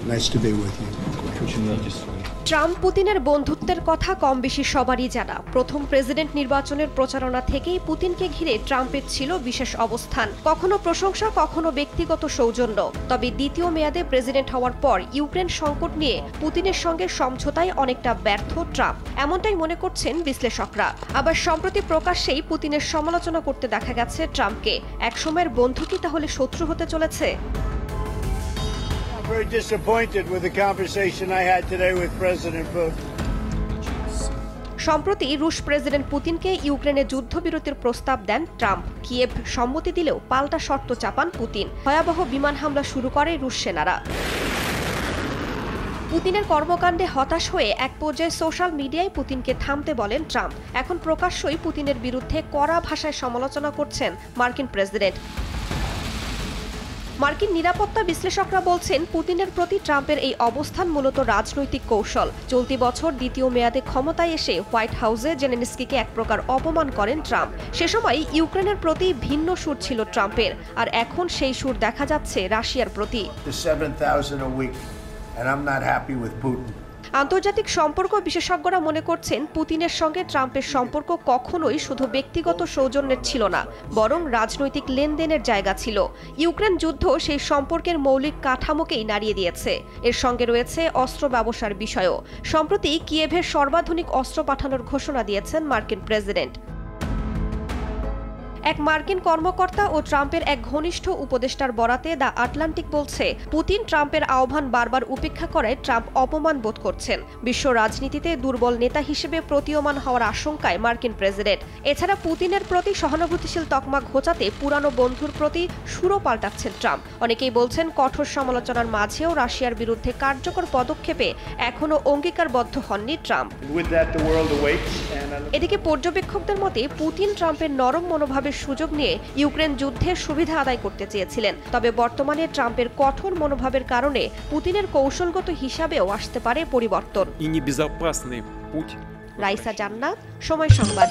Nice to be with you. Trump পুতিনের বন্ধুত্বের কথা কম বেশি সবারই জানা। প্রথম প্রেসিডেন্ট নির্বাচনের প্রচারণা থেকেই পুতিনকে ঘিরে ট্রাম্পের ছিল বিশেষ অবস্থান, কখনো প্রশংসা, কখনো ব্যক্তিগত সৌজন্য। তবে দ্বিতীয় মেয়াদে প্রেসিডেন্ট হওয়ার পর ইউক্রেন সংকট নিয়ে পুতিনের সঙ্গে সমঝোতায় অনেকটা ব্যর্থ ট্রাম্প, এমনটাই মনে করছেন বিশ্লেষকরা। আবার সম্প্রতি প্রকাশ্যেই পুতিনের সমালোচনা করতে দেখা গেছে ট্রাম্পকে। একসময়ের বন্ধু কি তাহলে শত্রু হতে চলেছে? Very disappointed with the conversation I had today with President Putin. সম্প্রতি রুশ প্রেসিডেন্ট পুতিনকে ইউক্রেনে যুদ্ধবিরতির প্রস্তাব দেন ট্রাম্প। কিয়েভ সম্মতি দিলেও পাল্টা শর্ত চাপান পুতিন। ভয়াবহ বিমান হামলা শুরু করে রুশ সেনারা। পুতিনের কর্মকাণ্ডে হতাশ হয়ে এক পর্যায়ে সোশ্যাল মিডিয়ায় পুতিনকে থামতে বলেন ট্রাম্প। এখন প্রকাশ্যই পুতিনের বিরুদ্ধে কড়া ভাষায় সমালোচনা করছেন মার্কিন প্রেসিডেন্ট। মার্কিন নিরাপত্তা বিশ্লেষকরা বলছেন, পুতিনের প্রতি ট্রাম্পের এই অবস্থান মূলত রাজনৈতিক কৌশল। চলতি বছর দ্বিতীয় মেয়াদে ক্ষমতায় এসে হোয়াইট হাউসে জেলেনস্কিকে এক প্রকার অপমান করেন ট্রাম্প। সে সময় ইউক্রেনের প্রতি ভিন্ন সুর ছিল ট্রাম্পের, আর এখন সেই সুর দেখা যাচ্ছে রাশিয়ার প্রতি। আন্তর্জাতিক সম্পর্ক বিশেষজ্ঞরা মনে করছেন, পুতিনের সঙ্গে ট্রাম্পের সম্পর্ক কখনোই শুধু ব্যক্তিগত সৌজন্যের ছিল না, বরং রাজনৈতিক লেনদেনের জায়গা ছিল। ইউক্রেন যুদ্ধ সেই সম্পর্কের মৌলিক কাঠামোকেই নাড়িয়ে দিয়েছে। এর সঙ্গে রয়েছে অস্ত্র ব্যবসার বিষয়ও। সম্প্রতি কিয়েভের সর্বাধুনিক অস্ত্র পাঠানোর ঘোষণা দিয়েছেন মার্কিন প্রেসিডেন্ট। এক মার্কিন কর্মকর্তা ও ট্রাম্পের এক ঘনিষ্ঠ উপদেষ্টার বরাতে দ্য আটলান্টিক বলছে, পুতিন ট্রাম্পের আহ্বান বারবার উপেক্ষা করায় ট্রাম্প অপমান বোধ করছেন। বিশ্ব রাজনীতিতে দুর্বল নেতা হিসেবে প্রতীয়মান হওয়ার আশঙ্কায় মার্কিন প্রেসিডেন্ট। এছাড়া পুতিনের প্রতি সহানুভূতিশীল তকমা ঘোচাতে পুরানো বন্ধুর প্রতি সুরও পাল্টাচ্ছেন ট্রাম্প। অনেকেই বলছেন, কঠোর সমালোচনার মাঝেও রাশিয়ার বিরুদ্ধে কার্যকর পদক্ষেপে এখনও অঙ্গীকারবদ্ধ হননি ট্রাম্প। এদিকে পর্যবেক্ষকদের মতে, পুতিন ট্রাম্পের নরম মনোভাবের সুযোগ নিয়ে ইউক্রেন যুদ্ধের সুবিধা আদায় করতে চেয়েছিলেন। তবে বর্তমানে ট্রাম্পের কঠোর মনোভাবের কারণে পুতিনের কৌশলগত হিসাবেও আসতে পারে পরিবর্তন। রাইসা জান্নাত, সময় সংবাদ।